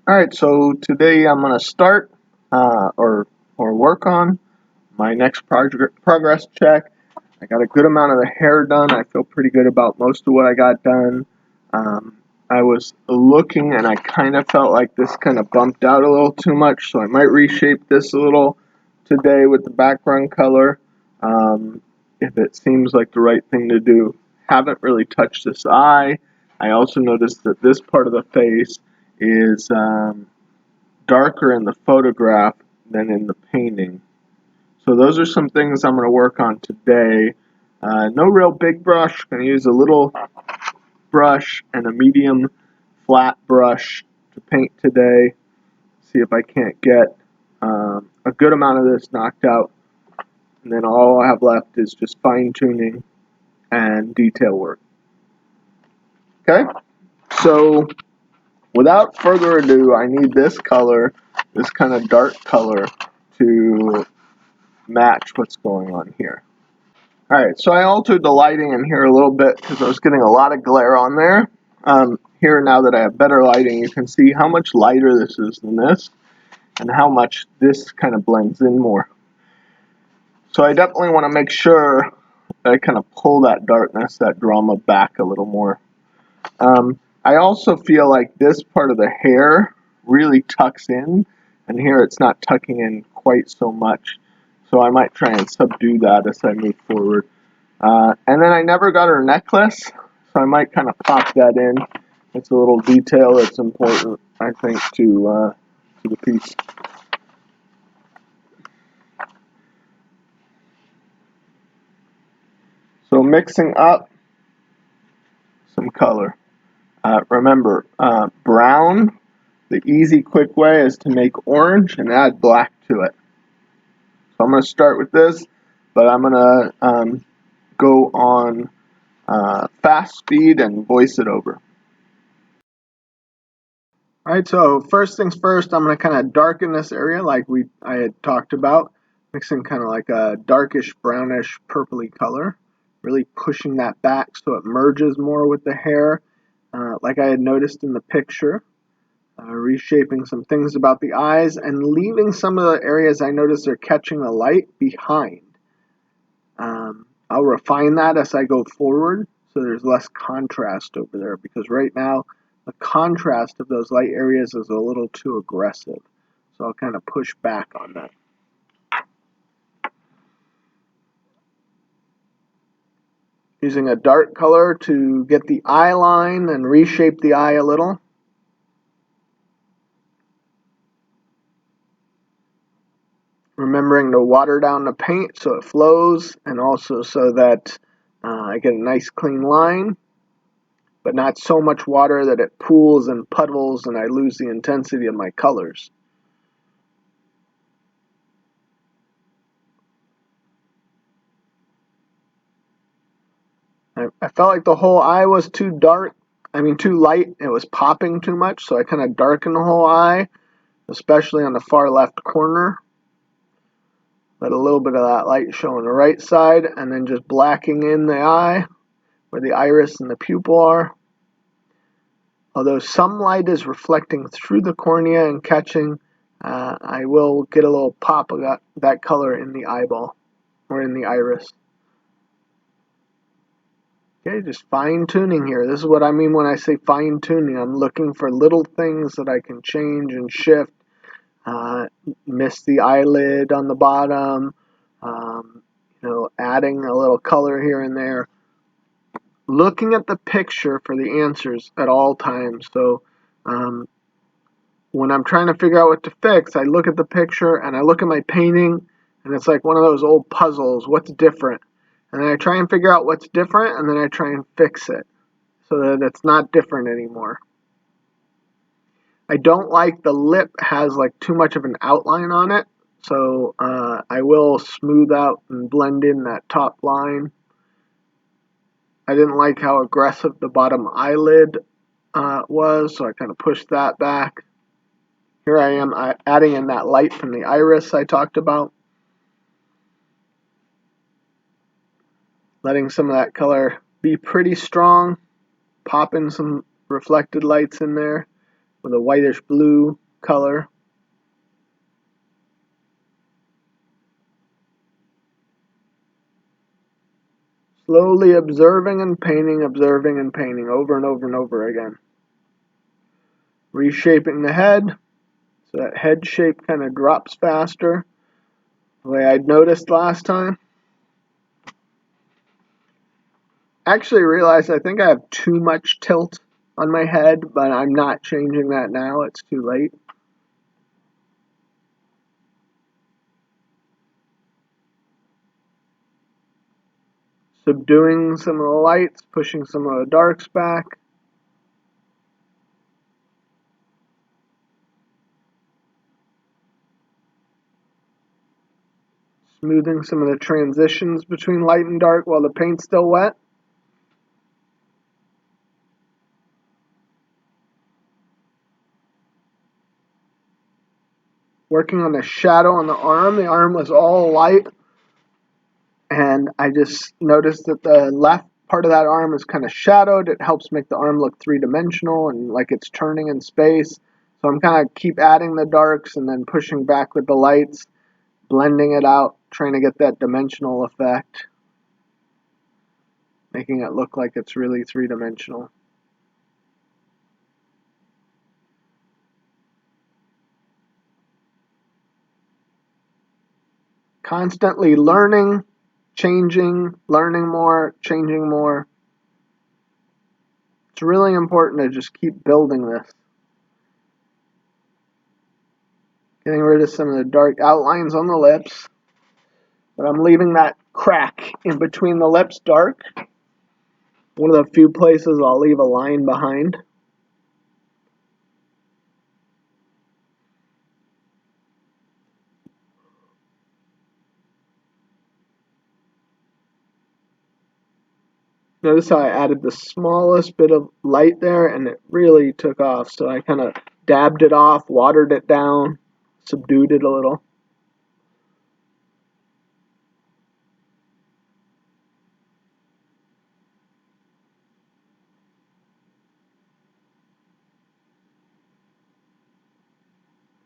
All right, so today I'm going to start or work on my next progress check. I got a good amount of the hair done. I feel pretty good about most of what I got done. I was looking and I kind of felt like this kind of bumped out a little too much, so I might reshape this a little today with the background color if it seems like the right thing to do. Haven't really touched this eye. I also noticed that this part of the face is darker in the photograph than in the painting. So those are some things I'm going to work on today. No real big brush. Going to use a little brush and a medium flat brush to paint today. See if I can't get a good amount of this knocked out. And then all I have left is just fine tuning and detail work. Okay? So without further ado, I need this color, this kind of dark color, to match what's going on here. Alright, so I altered the lighting in here a little bit because I was getting a lot of glare on there. Here, now that I have better lighting, you can see how much lighter this is than this and how much this kind of blends in more. So I definitely want to make sure that I kind of pull that darkness, that drama back a little more. I also feel like this part of the hair really tucks in, and here it's not tucking in quite so much. So I might try and subdue that as I move forward. And then I never got her necklace, so I might kind of pop that in. It's a little detail that's important, I think, to the piece. So mixing up some color. Remember, brown, the easy, quick way is to make orange and add black to it. So I'm going to start with this, but I'm going to go on fast speed and voice it over. Alright, so first things first, I'm going to kind of darken this area like I had talked about, mixing kind of like a darkish, brownish, purpley color, really pushing that back so it merges more with the hair, like I had noticed in the picture, reshaping some things about the eyes, and leaving some of the areas I noticed are catching the light behind. I'll refine that as I go forward so there's less contrast over there, because right now the contrast of those light areas is a little too aggressive. So I'll kind of push back on that. Using a dark color to get the eye line and reshape the eye a little. Remembering to water down the paint so it flows, and also so that I get a nice clean line, but not so much water that it pools and puddles and I lose the intensity of my colors. I felt like the whole eye was too dark. Too light. It was popping too much, so I kind of darkened the whole eye, especially on the far left corner. Let a little bit of that light show on the right side, and then just blacking in the eye where the iris and the pupil are. Although some light is reflecting through the cornea and catching, I will get a little pop of that color in the eyeball or in the iris. Okay, just fine tuning here. This is what I mean when I say fine tuning. I'm looking for little things that I can change and shift. Miss the eyelid on the bottom. Adding a little color here and there. Looking at the picture for the answers at all times. So when I'm trying to figure out what to fix, I look at the picture and I look at my painting, and it's like one of those old puzzles. What's different? And then I try and figure out what's different, and then I try and fix it so that it's not different anymore. I don't like the lip has like too much of an outline on it, so I will smooth out and blend in that top line. I didn't like how aggressive the bottom eyelid was, so I kind of pushed that back. Here I am adding in that light from the iris I talked about. Letting some of that color be pretty strong. Popping some reflected lights in there. with a whitish blue color. Slowly observing and painting over and over and over again. Reshaping the head so that head shape kind of drops faster, the way I'd noticed last time. Actually realized I think I have too much tilt on my head, but I'm not changing that now. It's too late. Subduing some of the lights, pushing some of the darks back. Smoothing some of the transitions between light and dark while the paint's still wet. Working on the shadow on the arm. The arm was all light, and I just noticed that the left part of that arm is kind of shadowed. It helps make the arm look three-dimensional and like it's turning in space. So I'm kind of keep adding the darks and then pushing back with the lights, blending it out, trying to get that dimensional effect, making it look like it's really three-dimensional. Constantly learning, changing, learning more, changing more. It's really important to just keep building this. Getting rid of some of the dark outlines on the lips. But I'm leaving that crack in between the lips dark. One of the few places I'll leave a line behind. Notice how I added the smallest bit of light there and it really took off. So I kind of dabbed it off, watered it down, subdued it a little.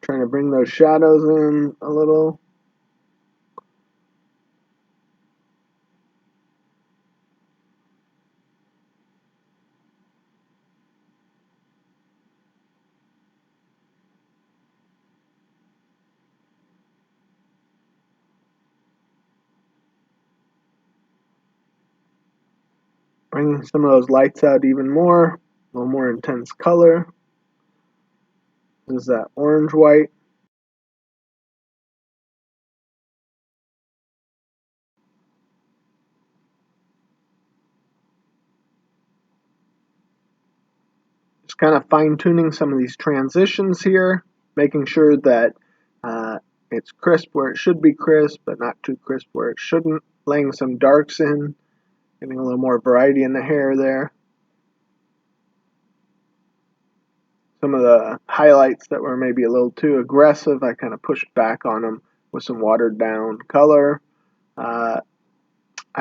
Trying to bring those shadows in a little. Bringing some of those lights out even more. A little more intense color. This is that orange-white. Just kind of fine-tuning some of these transitions here, making sure that it's crisp where it should be crisp, but not too crisp where it shouldn't. Laying some darks in, getting a little more variety in the hair there. Some of the highlights that were maybe a little too aggressive, I kind of pushed back on them with some watered down color. I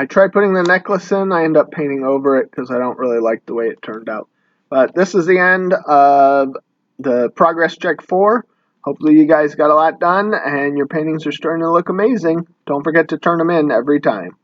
tried putting the necklace in. I end up painting over it because I don't really like the way it turned out. But this is the end of the Progress Check 4. Hopefully you guys got a lot done and your paintings are starting to look amazing. Don't forget to turn them in every time.